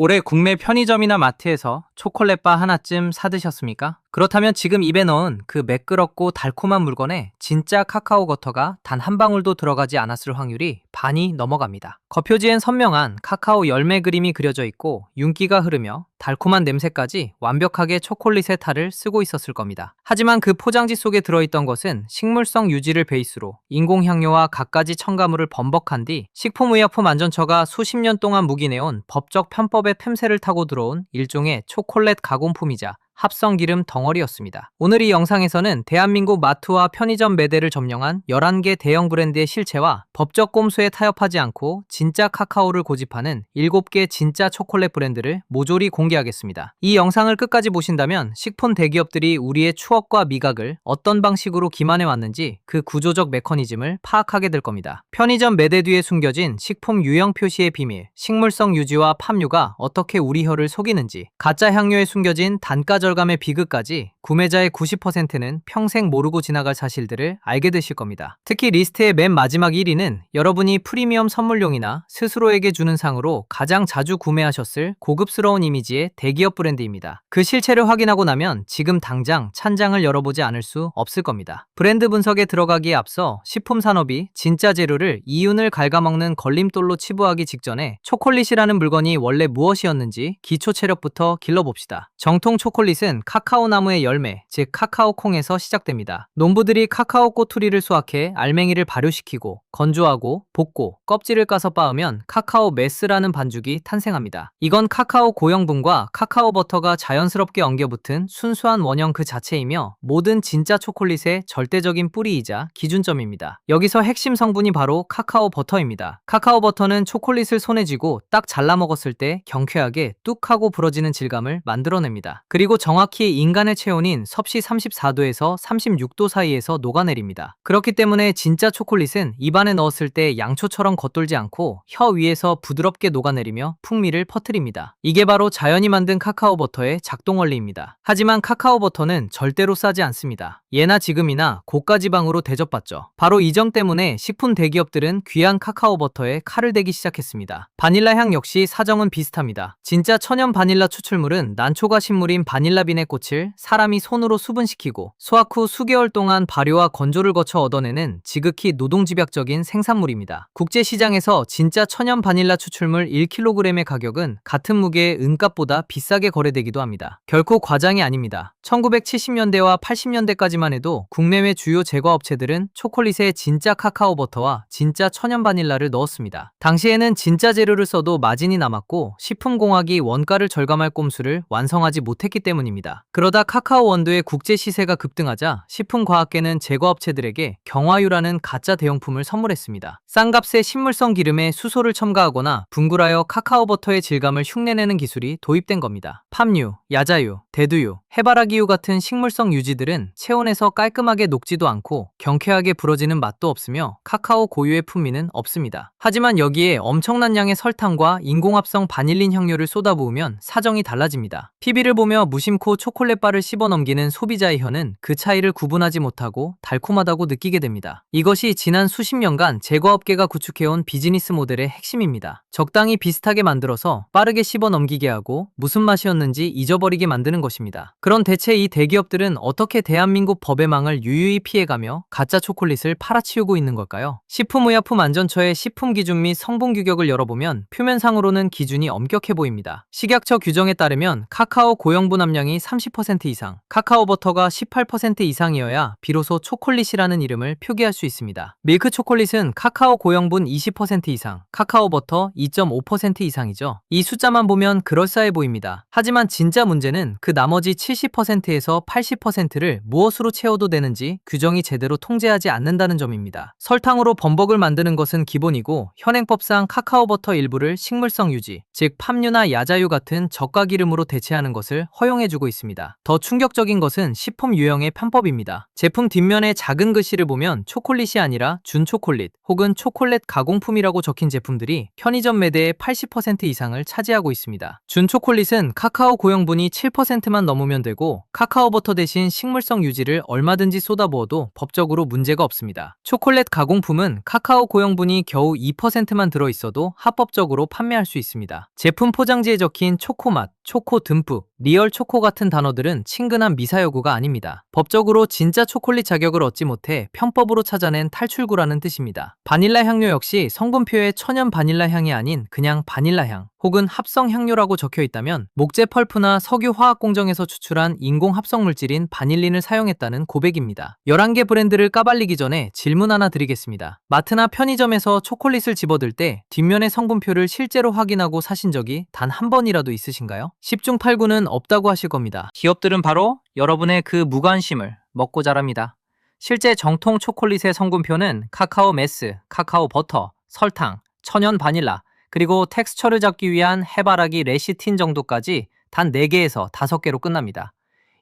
올해 국내 편의점이나 마트에서 초콜릿바 하나쯤 사드셨습니까? 그렇다면 지금 입에 넣은 그 매끄럽고 달콤한 물건에 진짜 카카오 버터가 단 한 방울도 들어가지 않았을 확률이 반이 넘어갑니다. 겉표지엔 선명한 카카오 열매 그림이 그려져 있고 윤기가 흐르며 달콤한 냄새까지 완벽하게 초콜릿의 탈을 쓰고 있었을 겁니다. 하지만 그 포장지 속에 들어있던 것은 식물성 유지를 베이스로 인공향료와 갖가지 첨가물을 범벅한 뒤 식품의약품안전처가 수십 년 동안 묵인해온 법적 편법의 틈새를 타고 들어온 일종의 초콜릿 가공품이자 합성 기름 덩어리였습니다. 오늘 이 영상에서는 대한민국 마트와 편의점 매대를 점령한 11개 대형 브랜드의 실체와 법적 꼼수에 타협하지 않고 진짜 카카오를 고집하는 7개 진짜 초콜릿 브랜드를 모조리 공개하겠습니다. 이 영상을 끝까지 보신다면 식품 대기업들이 우리의 추억과 미각을 어떤 방식으로 기만해 왔는지 그 구조적 메커니즘을 파악하게 될 겁니다. 편의점 매대 뒤에 숨겨진 식품 유형 표시의 비밀, 식물성 유지와 팜유가 어떻게 우리 혀를 속이는지, 가짜 향료에 숨겨진 단가 절감의 비극까지 구매자의 90%는 평생 모르고 지나갈 사실들을 알게 되실 겁니다. 특히 리스트의 맨 마지막 1위는 여러분이 프리미엄 선물용이나 스스로에게 주는 상으로 가장 자주 구매하셨을 고급스러운 이미지의 대기업 브랜드입니다. 그 실체를 확인하고 나면 지금 당장 찬장을 열어보지 않을 수 없을 겁니다. 브랜드 분석에 들어가기에 앞서 식품 산업이 진짜 재료를 이윤을 갉아먹는 걸림돌로 치부하기 직전에 초콜릿이라는 물건이 원래 무엇이었는지 기초 체력부터 길러봅시다. 정통 초콜릿은 카카오 나무의 열매, 즉 카카오콩에서 시작됩니다. 농부들이 카카오 꼬투리를 수확해 알맹이를 발효시키고 건조하고 볶고 껍질을 까서 빻으면 카카오 메스라는 반죽이 탄생합니다. 이건 카카오 고형분과 카카오 버터가 자연스럽게 엉겨붙은 순수한 원형 그 자체이며 모든 진짜 초콜릿의 절대적인 뿌리이자 기준점입니다. 여기서 핵심 성분이 바로 카카오 버터입니다. 카카오 버터는 초콜릿을 손에 쥐고 딱 잘라 먹었을 때 경쾌하게 뚝 하고 부러지는 질감을 만들어냅니다. 그리고 정확히 인간의 체온인 섭씨 34도에서 36도 사이에서 녹아내립니다. 그렇기 때문에 진짜 초콜릿은 입안에 넣었을 때 양초처럼 겉돌지 않고 혀 위에서 부드럽게 녹아내리며 풍미를 퍼뜨립니다. 이게 바로 자연이 만든 카카오 버터의 작동 원리입니다. 하지만 카카오 버터는 절대로 싸지 않습니다. 예나 지금이나 고가 지방으로 대접받죠. 바로 이 점 때문에 식품 대기업들은 귀한 카카오 버터에 칼을 대기 시작했습니다. 바닐라 향 역시 사정은 비슷합니다. 진짜 천연 바닐라 추출물은 난초가 식물인 바닐라빈의 꽃을 사람이 손으로 수분시키고 수확 후 수개월 동안 발효와 건조를 거쳐 얻어내는 지극히 노동집약적인 생산물입니다. 국제시장에서 진짜 천연 바닐라 추출물 1kg의 가격은 같은 무게의 은값보다 비싸게 거래되기도 합니다. 결코 과장이 아닙니다. 1970년대와 80년대까지만 해도 국내외 주요 제과업체들은 초콜릿에 진짜 카카오 버터와 진짜 천연 바닐라를 넣었습니다. 당시에는 진짜 재료를 써도 마진이 남았고 식품공학이 원가를 절감할 꼼수를 완성하지 못했기 때문입니다. 그러다 카카오 원두의 국제 시세가 급등하자 식품과학계는 제과업체들에게 경화유라는 가짜 대용품을 선물했습니다. 싼 값에 식물성 기름에 수소를 첨가하거나 분굴하여 카카오 버터의 질감을 흉내내는 기술이 도입된 겁니다. 팜유, 야자유, 대두유, 해바라기유 같은 식물성 유지들은 체온에서 깔끔하게 녹지도 않고 경쾌하게 부러지는 맛도 없으며 카카오 고유의 풍미는 없습니다. 하지만 여기에 엄청난 양의 설탕과 인공합성 바닐린 향료를 쏟아부으면 사정이 달라집니다. TV를 보며 무심코 초콜릿바를 씹어넘기는 소비자의 혀는 그 차이를 구분하지 못하고 달콤하다고 느끼게 됩니다. 이것이 지난 수십 년간 제과업계가 구축해온 비즈니스 모델의 핵심입니다. 적당히 비슷하게 만들어서 빠르게 씹어넘기게 하고 무슨 맛이었는지 잊어버리게 만드는 것입니다. 그런 대체 이 대기업들은 어떻게 대한민국 법의 망을 유유히 피해가며 가짜 초콜릿을 팔아치우고 있는 걸까요? 식품의약품안전처의 식품기준 및 성분규격을 열어보면 표면상으로는 기준이 엄격해 보입니다. 식약처 규정에 따르면 카카오 고형분 함량이 30% 이상, 카카오 버터가 18% 이상이어야 비로소 초콜릿이라는 이름을 표기할 수 있습니다. 밀크 초콜릿은 카카오 고형분 20% 이상, 카카오 버터 2.5% 이상이죠. 이 숫자만 보면 그럴싸해 보입니다. 하지만 진짜 문제는 그 나머지 70%에서 80%를 무엇으로 채워도 되는지 규정이 제대로 통제하지 않는다는 점입니다. 설탕으로 범벅을 만드는 것은 기본이고 현행법상 카카오 버터 일부를 식물성 유지, 즉 팜유나 야자유 같은 저가 기름으로 대체하는 것을 허용해주고 있습니다. 더 충격적인 충격적인 것은 식품 유형의 편법입니다. 제품 뒷면에 작은 글씨를 보면 초콜릿이 아니라 준초콜릿 혹은 초콜릿 가공품이라고 적힌 제품들이 편의점 매대의 80% 이상을 차지하고 있습니다. 준초콜릿은 카카오 고형분이 7%만 넘으면 되고 카카오버터 대신 식물성 유지를 얼마든지 쏟아부어도 법적으로 문제가 없습니다. 초콜릿 가공품은 카카오 고형분이 겨우 2%만 들어있어도 합법적으로 판매할 수 있습니다. 제품 포장지에 적힌 초코맛, 초코 듬뿍, 리얼 초코 같은 단어들은 친근한 미사여구가 아닙니다. 법적으로 진짜 초콜릿 자격을 얻지 못해 편법으로 찾아낸 탈출구라는 뜻입니다. 바닐라 향료 역시 성분표에 천연 바닐라 향이 아닌 그냥 바닐라 향 혹은 합성 향료라고 적혀 있다면 목재 펄프나 석유 화학 공정에서 추출한 인공 합성 물질인 바닐린을 사용했다는 고백입니다. 11개 브랜드를 까발리기 전에 질문 하나 드리겠습니다. 마트나 편의점에서 초콜릿을 집어들 때 뒷면의 성분표를 실제로 확인하고 사신 적이 단 한 번이라도 있으신가요? 10중 8구는 없다고 하실 겁니다. 기업들은 바로 여러분의 그 무관심을 먹고 자랍니다. 실제 정통 초콜릿의 성분표는 카카오 메스, 카카오 버터, 설탕, 천연 바닐라, 그리고 텍스처를 잡기 위한 해바라기 레시틴 정도까지 단 4개에서 5개로 끝납니다.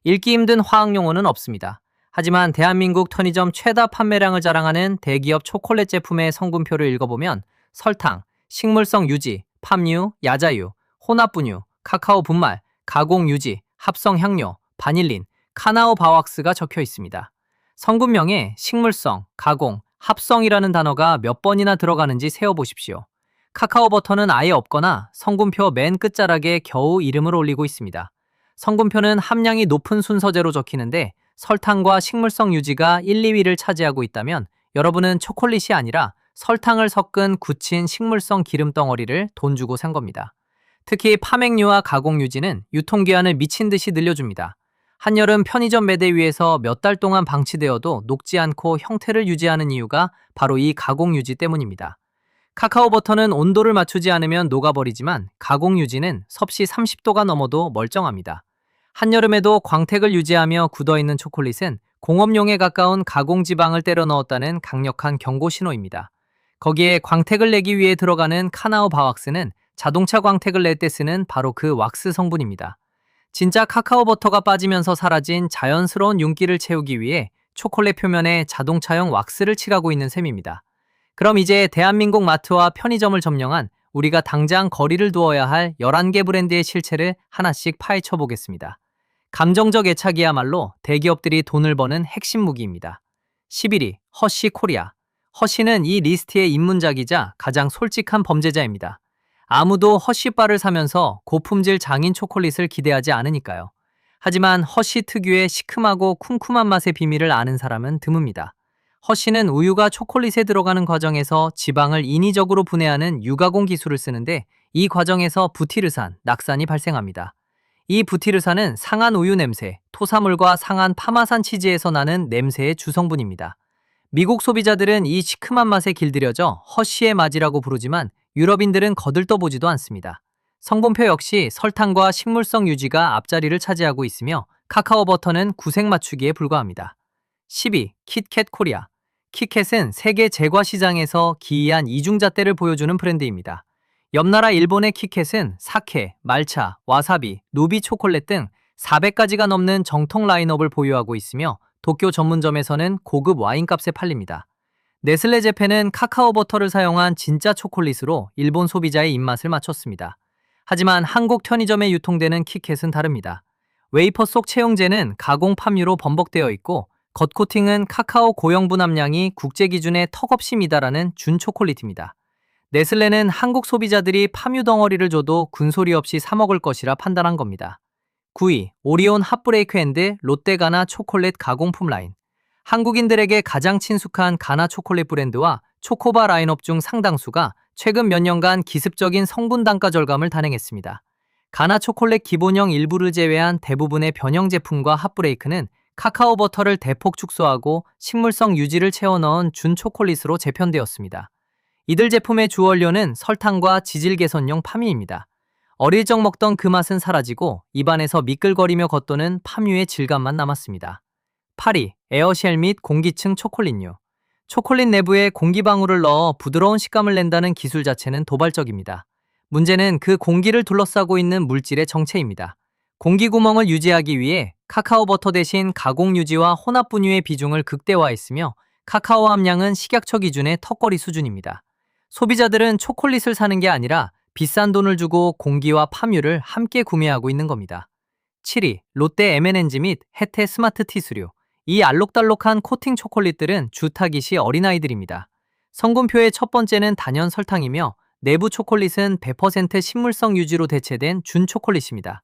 읽기 힘든 화학 용어는 없습니다. 하지만 대한민국 편의점 최다 판매량을 자랑하는 대기업 초콜릿 제품의 성분표를 읽어보면 설탕, 식물성 유지, 팜유, 야자유, 혼합분유, 카카오 분말, 가공 유지, 합성 향료, 바닐린, 카나오 바왁스가 적혀 있습니다. 성분명에 식물성, 가공, 합성이라는 단어가 몇 번이나 들어가는지 세어보십시오. 카카오버터는 아예 없거나 성분표 맨 끝자락에 겨우 이름을 올리고 있습니다. 성분표는 함량이 높은 순서대로 적히는데 설탕과 식물성 유지가 1, 2위를 차지하고 있다면 여러분은 초콜릿이 아니라 설탕을 섞은 굳힌 식물성 기름 덩어리를 돈 주고 산 겁니다. 특히 파맥류와 가공 유지는 유통기한을 미친 듯이 늘려줍니다. 한여름 편의점 매대 위에서 몇 달 동안 방치되어도 녹지 않고 형태를 유지하는 이유가 바로 이 가공 유지 때문입니다. 카카오버터는 온도를 맞추지 않으면 녹아버리지만 가공 유지는 섭씨 30도가 넘어도 멀쩡합니다. 한여름에도 광택을 유지하며 굳어있는 초콜릿은 공업용에 가까운 가공지방을 때려 넣었다는 강력한 경고 신호입니다. 거기에 광택을 내기 위해 들어가는 카나오 바왁스는 자동차 광택을 낼 때 쓰는 바로 그 왁스 성분입니다. 진짜 카카오버터가 빠지면서 사라진 자연스러운 윤기를 채우기 위해 초콜릿 표면에 자동차용 왁스를 칠하고 있는 셈입니다. 그럼 이제 대한민국 마트와 편의점을 점령한 우리가 당장 거리를 두어야 할 11개 브랜드의 실체를 하나씩 파헤쳐 보겠습니다. 감정적 애착이야말로 대기업들이 돈을 버는 핵심 무기입니다. 11위, 허쉬 코리아. 허쉬는 이 리스트의 입문작이자 가장 솔직한 범죄자입니다. 아무도 허쉬바를 사면서 고품질 장인 초콜릿을 기대하지 않으니까요. 하지만 허쉬 특유의 시큼하고 쿰쿰한 맛의 비밀을 아는 사람은 드뭅니다. 허쉬는 우유가 초콜릿에 들어가는 과정에서 지방을 인위적으로 분해하는 유가공 기술을 쓰는데 이 과정에서 부티르산, 낙산이 발생합니다. 이 부티르산은 상한 우유 냄새, 토사물과 상한 파마산 치즈에서 나는 냄새의 주성분입니다. 미국 소비자들은 이 시큼한 맛에 길들여져 허쉬의 맛이라고 부르지만 유럽인들은 거들떠보지도 않습니다. 성분표 역시 설탕과 식물성 유지가 앞자리를 차지하고 있으며 카카오버터는 구색 맞추기에 불과합니다. 10위, 킷캣 코리아. 킷캣은 세계 제과 시장에서 기이한 이중잣대를 보여주는 브랜드입니다. 옆나라 일본의 킷캣은 사케, 말차, 와사비, 누비 초콜릿 등 400가지가 넘는 정통 라인업을 보유하고 있으며 도쿄 전문점에서는 고급 와인값에 팔립니다. 네슬레 제페는 카카오버터를 사용한 진짜 초콜릿으로 일본 소비자의 입맛을 맞췄습니다. 하지만 한국 편의점에 유통되는 킷캣은 다릅니다. 웨이퍼 속 채용제는 가공 팜유로 범벅되어 있고 겉코팅은 카카오 고형분 함량이 국제 기준에 턱없이 미달하는 준 초콜릿입니다. 네슬레는 한국 소비자들이 팜유 덩어리를 줘도 군소리 없이 사 먹을 것이라 판단한 겁니다. 9위, 오리온 핫브레이크 앤드 롯데가나 초콜릿 가공품 라인. 한국인들에게 가장 친숙한 가나 초콜릿 브랜드와 초코바 라인업 중 상당수가 최근 몇 년간 기습적인 성분 단가 절감을 단행했습니다. 가나 초콜릿 기본형 일부를 제외한 대부분의 변형 제품과 핫브레이크는 카카오버터를 대폭 축소하고 식물성 유지를 채워 넣은 준 초콜릿으로 재편되었습니다. 이들 제품의 주 원료는 설탕과 지질 개선용 파미입니다. 어릴 적 먹던 그 맛은 사라지고 입안에서 미끌거리며 겉도는 팜유의 질감만 남았습니다. 8위, 에어쉘 및 공기층 초콜릿류. 초콜릿 내부에 공기방울을 넣어 부드러운 식감을 낸다는 기술 자체는 도발적입니다. 문제는 그 공기를 둘러싸고 있는 물질의 정체입니다. 공기 구멍을 유지하기 위해 카카오 버터 대신 가공 유지와 혼합 분유의 비중을 극대화했으며 카카오 함량은 식약처 기준의 턱걸이 수준입니다. 소비자들은 초콜릿을 사는 게 아니라 비싼 돈을 주고 공기와 팜유를 함께 구매하고 있는 겁니다. 7위, 롯데 M&M's 및 혜태 스마트 티수류. 이 알록달록한 코팅 초콜릿들은 주타깃이 어린아이들입니다. 성분표의 첫 번째는 단연 설탕이며 내부 초콜릿은 100% 식물성 유지로 대체된 준 초콜릿입니다.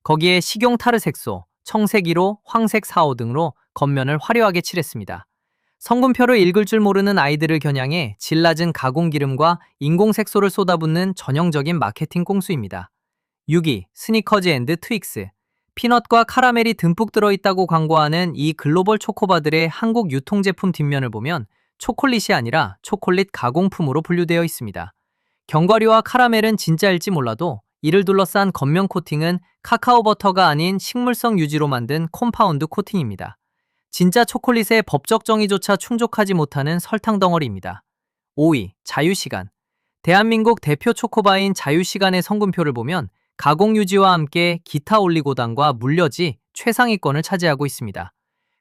거기에 식용 타르색소, 청색 1호, 황색 4호 등으로 겉면을 화려하게 칠했습니다. 성분표를 읽을 줄 모르는 아이들을 겨냥해 질 낮은 가공 기름과 인공 색소를 쏟아붓는 전형적인 마케팅 꼼수입니다. 6위, 스니커즈 앤드 트윅스. 피넛과 카라멜이 듬뿍 들어있다고 광고하는 이 글로벌 초코바들의 한국 유통제품 뒷면을 보면 초콜릿이 아니라 초콜릿 가공품으로 분류되어 있습니다. 견과류와 카라멜은 진짜일지 몰라도 이를 둘러싼 겉면 코팅은 카카오 버터가 아닌 식물성 유지로 만든 콤파운드 코팅입니다. 진짜 초콜릿의 법적 정의조차 충족하지 못하는 설탕 덩어리입니다. 5위, 자유시간. 대한민국 대표 초코바인 자유시간의 성분표를 보면 가공 유지와 함께 기타 올리고당과 물엿이 최상위권을 차지하고 있습니다.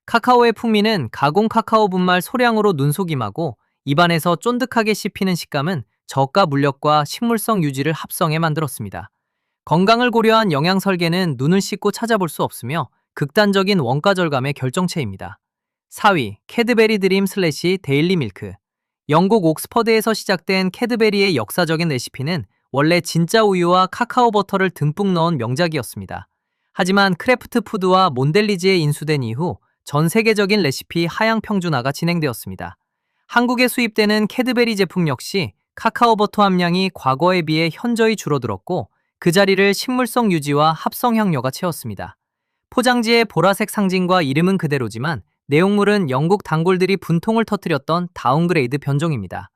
카카오의 풍미는 가공 카카오 분말 소량으로 눈속임하고 입안에서 쫀득하게 씹히는 식감은 저가 물엿과 식물성 유지를 합성해 만들었습니다. 건강을 고려한 영양 설계는 눈을 씻고 찾아볼 수 없으며 극단적인 원가 절감의 결정체입니다. 4위, 캐드베리 드림 슬래시 데일리 밀크. 영국 옥스퍼드에서 시작된 캐드베리의 역사적인 레시피는 원래 진짜 우유와 카카오 버터를 듬뿍 넣은 명작이었습니다. 하지만 크래프트 푸드와 몬델리지에 인수된 이후 전 세계적인 레시피 하향 평준화가 진행되었습니다. 한국에 수입되는 캐드베리 제품 역시 카카오 버터 함량이 과거에 비해 현저히 줄어들었고 그 자리를 식물성 유지와 합성 향료가 채웠습니다. 포장지의 보라색 상징과 이름은 그대로지만 내용물은 영국 단골들이 분통을 터뜨렸던 다운그레이드 변종입니다.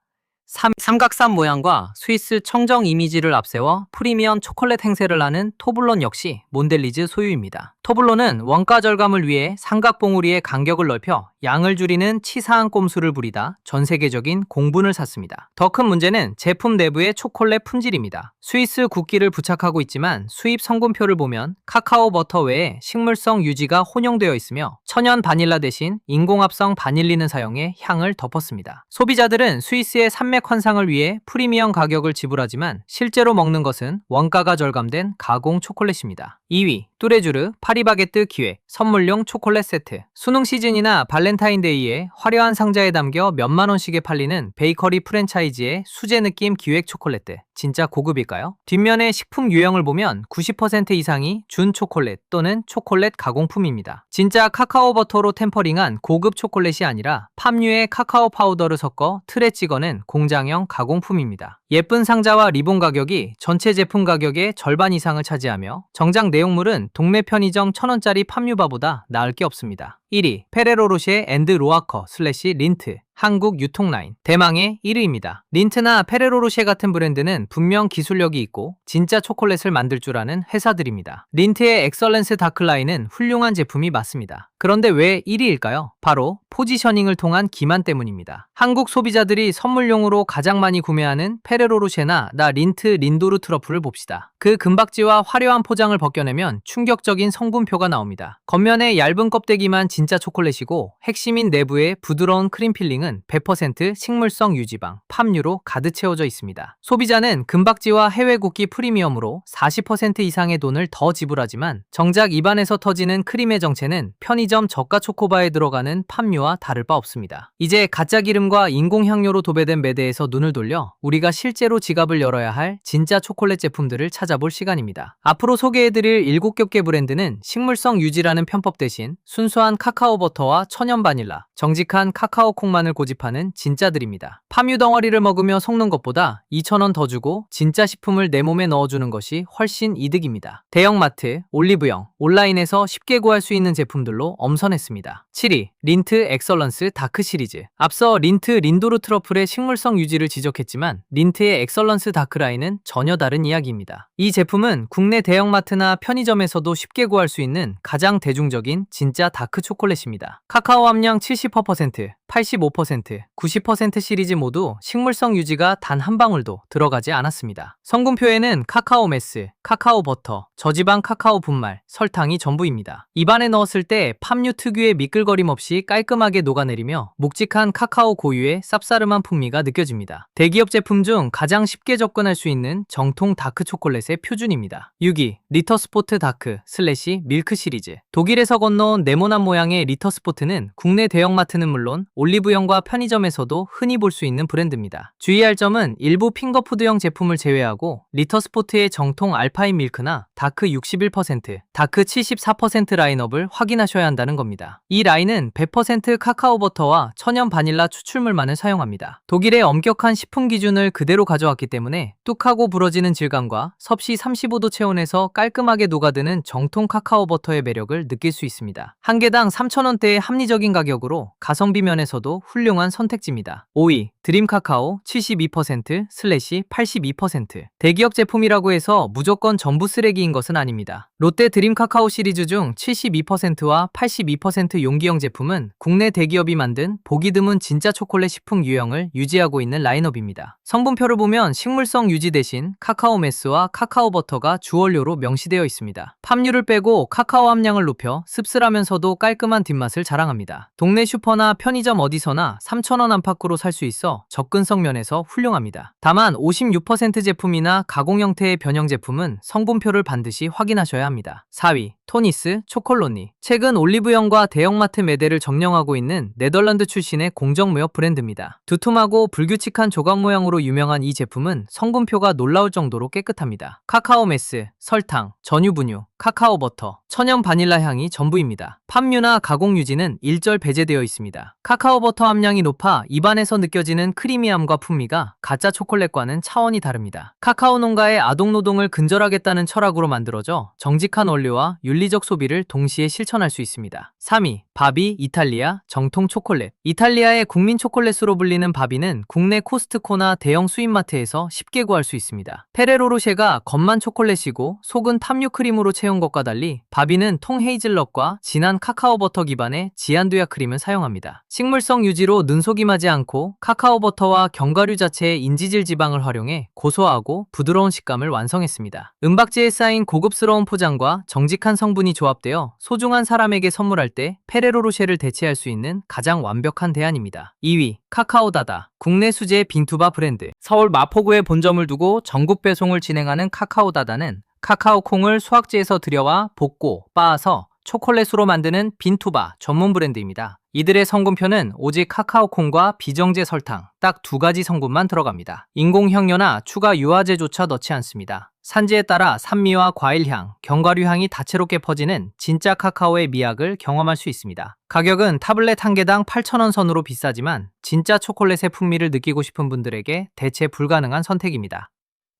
삼각산 모양과 스위스 청정 이미지를 앞세워 프리미엄 초콜릿 행세를 하는 토블론 역시 몬델리즈 소유입니다. 토블론은 원가 절감을 위해 삼각봉우리의 간격을 넓혀 양을 줄이는 치사한 꼼수를 부리다 전 세계적인 공분을 샀습니다. 더 큰 문제는 제품 내부의 초콜릿 품질입니다. 스위스 국기를 부착하고 있지만 수입 성분표를 보면 카카오 버터 외에 식물성 유지가 혼용되어 있으며 천연 바닐라 대신 인공합성 바닐린을 사용해 향을 덮었습니다. 소비자들은 스위스의 산맥 환상을 위해 프리미엄 가격을 지불하지만 실제로 먹는 것은 원가가 절감된 가공 초콜릿입니다. 2위, 뚜레쥬르 파리바게뜨 기획 선물용 초콜릿 세트. 수능 시즌이나 발렌타인데이에 화려한 상자에 담겨 몇만 원씩에 팔리는 베이커리 프랜차이즈의 수제 느낌 기획 초콜릿들. 진짜 고급일까요? 뒷면의 식품 유형을 보면 90% 이상이 준 초콜릿 또는 초콜릿 가공품입니다. 진짜 카카오 버터로 템퍼링한 고급 초콜릿이 아니라 팜유에 카카오 파우더를 섞어 틀에 찍어낸 공장형 가공품입니다. 예쁜 상자와 리본 가격이 전체 제품 가격의 절반 이상을 차지하며 정작 내용물은 동네 편의점 1,000원짜리 팜유바보다 나을 게 없습니다. 1위, 페레로로쉐 앤드 로아커 슬래시 린트. 한국 유통라인. 대망의 1위입니다. 린트나 페레로로쉐 같은 브랜드는 분명 기술력이 있고 진짜 초콜릿을 만들 줄 아는 회사들입니다. 린트의 엑설런스 다크라인은 훌륭한 제품이 맞습니다. 그런데 왜 1위일까요? 바로 포지셔닝을 통한 기만 때문입니다. 한국 소비자들이 선물용으로 가장 많이 구매하는 페레로로쉐나 나 린트 린도르 트러플을 봅시다. 그 금박지와 화려한 포장을 벗겨내면 충격적인 성분표가 나옵니다. 겉면에 얇은 껍데기만 진짜 초콜릿이고 핵심인 내부의 부드러운 크림 필링은 100% 식물성 유지방, 팜유로 가득 채워져 있습니다. 소비자는 금박지와 해외 국기 프리미엄으로 40% 이상의 돈을 더 지불하지만 정작 입안에서 터지는 크림의 정체는 편의점 저가 초코바에 들어가는 팜유와 다를 바 없습니다. 이제 가짜 기름과 인공 향료로 도배된 매대에서 눈을 돌려 우리가 실제로 지갑을 열어야 할 진짜 초콜릿 제품들을 찾아볼 시간입니다. 앞으로 소개해드릴 7개 브랜드는 식물성 유지라는 편법 대신 순수한 카카오 버터와 천연 바닐라, 정직한 카카오 콩만을 고집하는 진짜들입니다. 팜유 덩어리를 먹으며 속는 것보다 2,000원 더 주고 진짜 식품을 내 몸에 넣어주는 것이 훨씬 이득입니다. 대형마트, 올리브영, 온라인에서 쉽게 구할 수 있는 제품들로 엄선했습니다. 7위, 린트 엑설런스 다크 시리즈. 앞서 린트 린도르 트러플의 식물성 유지를 지적했지만 린트의 엑설런스 다크라인은 전혀 다른 이야기입니다. 이 제품은 국내 대형마트나 편의점에서도 쉽게 구할 수 있는 가장 대중적인 진짜 다크 초콜릿입니다. 카카오 함량 70%, 85% 99%, 90% 시리즈 모두 식물성 유지가 단 한 방울도 들어가지 않았습니다. 성분표에는 카카오 메스, 카카오 버터, 저지방 카카오 분말, 설탕이 전부입니다. 입안에 넣었을 때 팜유 특유의 미끌거림 없이 깔끔하게 녹아내리며 묵직한 카카오 고유의 쌉싸름한 풍미가 느껴집니다. 대기업 제품 중 가장 쉽게 접근할 수 있는 정통 다크 초콜릿의 표준입니다. 6위, 리터스포트 다크 슬래시 밀크 시리즈. 독일에서 건너온 네모난 모양의 리터스포트는 국내 대형마트는 물론 올리브영과 편의점에서도 흔히 볼 수 있는 브랜드입니다. 주의할 점은 일부 핑거푸드형 제품을 제외하고 리터스포트의 정통 알파인 밀크나 다크 61%, 다크 74% 라인업을 확인하셔야 한다는 겁니다. 이 라인은 100% 카카오 버터와 천연 바닐라 추출물만을 사용합니다. 독일의 엄격한 식품 기준을 그대로 가져왔기 때문에 뚝하고 부러지는 질감과 섭씨 35도 체온에서 깔끔하게 녹아드는 정통 카카오 버터의 매력을 느낄 수 있습니다. 한 개당 3,000원대의 합리적인 가격으로 가성비 면에서도 훌륭한 선택지입니다. 5위, 드림 카카오 72%/82%. 대기업 제품이라고 해서 무조건 전부 쓰레기인 것은 아닙니다. 롯데 드림 카카오 시리즈 중 72%와 82% 용기형 제품은 국내 대기업이 만든 보기 드문 진짜 초콜릿 식품 유형을 유지하고 있는 라인업입니다. 성분표를 보면 식물성 유지 대신 카카오 메스와 카카오 버터가 주원료로 명시되어 있습니다. 팜유를 빼고 카카오 함량을 높여 씁쓸하면서도 깔끔한 뒷맛을 자랑합니다. 동네 슈퍼나 편의점 어디서나 3,000원 안팎으로 살 수 있어 접근성 면에서 훌륭합니다. 다만 56% 제품이나 가공 형태의 변형 제품은 성분표를 반드시 확인하셔야 합니다. 4위, 토니스 초콜로니. 최근 올리브영과 대형마트 매대를 점령하고 있는 네덜란드 출신의 공정무역 브랜드입니다. 두툼하고 불규칙한 조각 모양으로 유명한 이 제품은 성분표가 놀라울 정도로 깨끗합니다. 카카오 메스, 설탕, 전유 분유, 카카오 버터, 천연 바닐라 향이 전부입니다. 팜유나 가공 유지는 일절 배제되어 있습니다. 카카오 버터 함량이 높아 입안에서 느껴지는 크리미함과 풍미가 가짜 초콜릿과는 차원이 다릅니다. 카카오 농가의 아동노동을 근절하겠다는 철학으로 만들어져 정직한 원료와 윤리적 소비를 동시에 실천할 수 있습니다. 3위, 바비 이탈리아 정통 초콜릿. 이탈리아의 국민 초콜릿으로 불리는 바비는 국내 코스트코나 대형 수입마트에서 쉽게 구할 수 있습니다. 페레로 로쉐가 겉만 초콜릿이고 속은 탐유 크림으로 채운 것과 달리 바비는 통 헤이즐넛과 진한 카카오 버터 기반의 지안두야 크림을 사용합니다. 식물성 유지로 눈속임하지 않고 카카오 버터와 견과류 자체의 인지질 지방을 활용해 고소하고 부드러운 식감을 완성했습니다. 은박지에 쌓인 고급스러운 포장과 정직한 성분이 조합되어 소중한 사람에게 선물할 때 페레로 로쉐를 대체할 수 있는 가장 완벽한 대안입니다. 2위, 카카오다다. 국내 수제 빈투바 브랜드. 서울 마포구에 본점을 두고 전국 배송을 진행하는 카카오다다는 카카오 콩을 수확지에서 들여와 볶고 빻아서 초콜릿으로 만드는 빈투바 전문 브랜드입니다. 이들의 성분표는 오직 카카오 콩과 비정제 설탕 딱 두 가지 성분만 들어갑니다. 인공 향료나 추가 유화제조차 넣지 않습니다. 산지에 따라 산미와 과일향, 견과류 향이 다채롭게 퍼지는 진짜 카카오의 미학을 경험할 수 있습니다. 가격은 타블렛 한 개당 8,000원 선으로 비싸지만 진짜 초콜릿의 풍미를 느끼고 싶은 분들에게 대체 불가능한 선택입니다.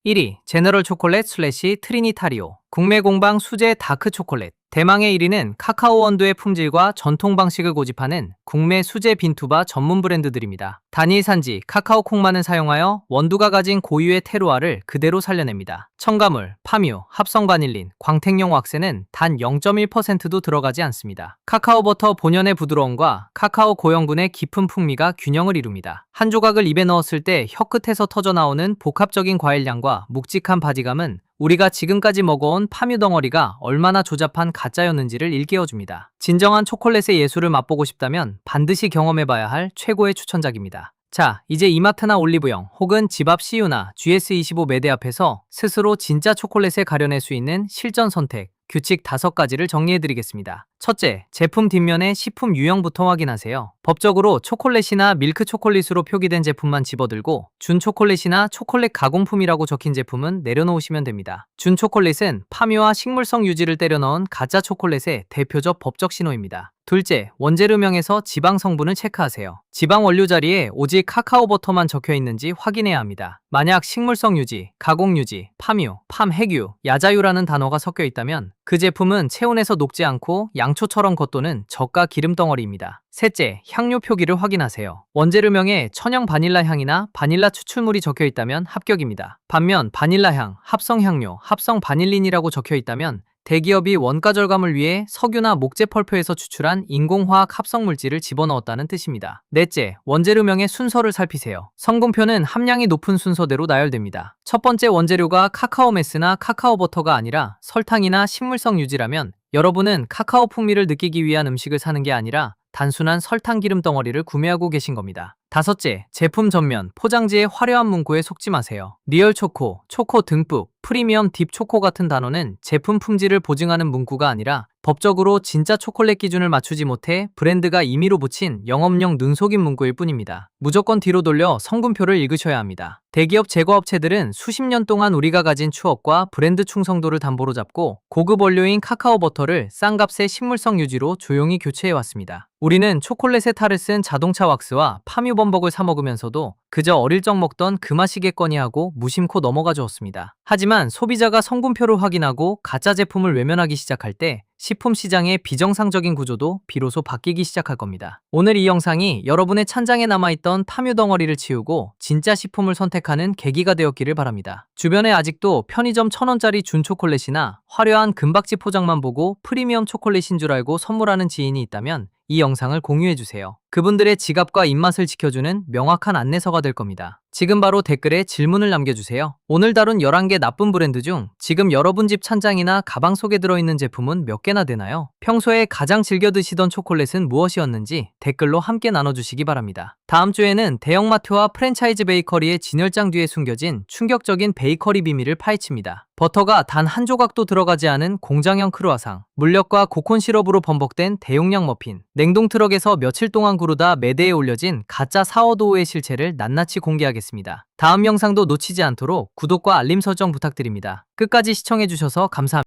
1위, 제너럴 초콜릿 슬래시 트리니타리오. 국내 공방 수제 다크 초콜릿. 대망의 1위는 카카오 원두의 품질과 전통 방식을 고집하는 국내 수제 빈투바 전문 브랜드들입니다. 단일 산지 카카오 콩만을 사용하여 원두가 가진 고유의 테루아를 그대로 살려냅니다. 첨가물, 팜유, 합성 바닐린, 광택용 왁스는 단 0.1%도 들어가지 않습니다. 카카오 버터 본연의 부드러움과 카카오 고형분의 깊은 풍미가 균형을 이룹니다. 한 조각을 입에 넣었을 때 혀끝에서 터져나오는 복합적인 과일향과 묵직한 바디감은 우리가 지금까지 먹어온 팜유 덩어리가 얼마나 조잡한 가짜였는지를 일깨워줍니다. 진정한 초콜릿의 예술을 맛보고 싶다면 반드시 경험해봐야 할 최고의 추천작입니다. 자, 이제 이마트나 올리브영 혹은 집 앞 CU나 GS25 매대 앞에서 스스로 진짜 초콜릿을 가려낼 수 있는 실전 선택, 규칙 5가지를 정리해드리겠습니다. 첫째, 제품 뒷면의 식품 유형부터 확인하세요. 법적으로 초콜릿이나 밀크 초콜릿으로 표기된 제품만 집어들고 준 초콜릿이나 초콜릿 가공품이라고 적힌 제품은 내려놓으시면 됩니다. 준 초콜릿은 팜유와 식물성 유지를 때려 넣은 가짜 초콜릿의 대표적 법적 신호입니다. 둘째, 원재료명에서 지방 성분을 체크하세요. 지방 원료 자리에 오직 카카오 버터만 적혀 있는지 확인해야 합니다. 만약 식물성 유지, 가공 유지, 팜유, 팜핵유, 야자유라는 단어가 섞여 있다면 그 제품은 체온에서 녹지 않고 양초처럼 겉도는 저가 기름 덩어리입니다. 셋째, 향료 표기를 확인하세요. 원재료명에 천연 바닐라 향이나 바닐라 추출물이 적혀 있다면 합격입니다. 반면 바닐라 향, 합성 향료, 합성 바닐린이라고 적혀 있다면 대기업이 원가 절감을 위해 석유나 목재 펄프에서 추출한 인공화학 합성 물질을 집어넣었다는 뜻입니다. 넷째, 원재료명의 순서를 살피세요. 성분표는 함량이 높은 순서대로 나열됩니다. 첫 번째 원재료가 카카오 메스나 카카오 버터가 아니라 설탕이나 식물성 유지라면 여러분은 카카오 풍미를 느끼기 위한 음식을 사는 게 아니라 단순한 설탕 기름 덩어리를 구매하고 계신 겁니다. 다섯째, 제품 전면, 포장지의 화려한 문구에 속지 마세요. 리얼 초코, 초코 듬뿍, 프리미엄 딥 초코 같은 단어는 제품 품질을 보증하는 문구가 아니라 법적으로 진짜 초콜릿 기준을 맞추지 못해 브랜드가 임의로 붙인 영업용 눈속임 문구일 뿐입니다. 무조건 뒤로 돌려 성분표를 읽으셔야 합니다. 대기업 제과업체들은 수십 년 동안 우리가 가진 추억과 브랜드 충성도를 담보로 잡고 고급 원료인 카카오 버터를 싼 값의 식물성 유지로 조용히 교체해왔습니다. 우리는 초콜릿에 탈을 쓴 자동차 왁스와 파뮤 범벅을 사 먹으면서도 그저 어릴 적 먹던 그 맛이겠거니 하고 무심코 넘어가 주었습니다. 하지만 소비자가 성분표를 확인하고 가짜 제품을 외면하기 시작할 때 식품 시장의 비정상적인 구조도 비로소 바뀌기 시작할 겁니다. 오늘 이 영상이 여러분의 찬장에 남아있던 파뮤 덩어리를 치우고 진짜 식품을 선택하는 계기가 되었기를 바랍니다. 주변에 아직도 편의점 1,000원짜리 준 초콜릿이나 화려한 금박지 포장만 보고 프리미엄 초콜릿인 줄 알고 선물하는 지인이 있다면 이 영상을 공유해주세요. 그분들의 지갑과 입맛을 지켜주는 명확한 안내서가 될 겁니다. 지금 바로 댓글에 질문을 남겨주세요. 오늘 다룬 11개 나쁜 브랜드 중 지금 여러분 집 찬장이나 가방 속에 들어있는 제품은 몇 개나 되나요? 평소에 가장 즐겨 드시던 초콜릿은 무엇이었는지 댓글로 함께 나눠주시기 바랍니다. 다음 주에는 대형마트와 프랜차이즈 베이커리의 진열장 뒤에 숨겨진 충격적인 베이커리 비밀을 파헤칩니다. 버터가 단 한 조각도 들어가지 않은 공장형 크루아상, 물엿과 코콘 시럽으로 범벅된 대용량 머핀, 냉동 트럭에서 며칠 동안 구르다 매대에 올려진 가짜 사워도우의 실체를 낱낱이 공개하겠습니다. 다음 영상도 놓치지 않도록 구독과 알림 설정 부탁드립니다. 끝까지 시청해주셔서 감사합니다.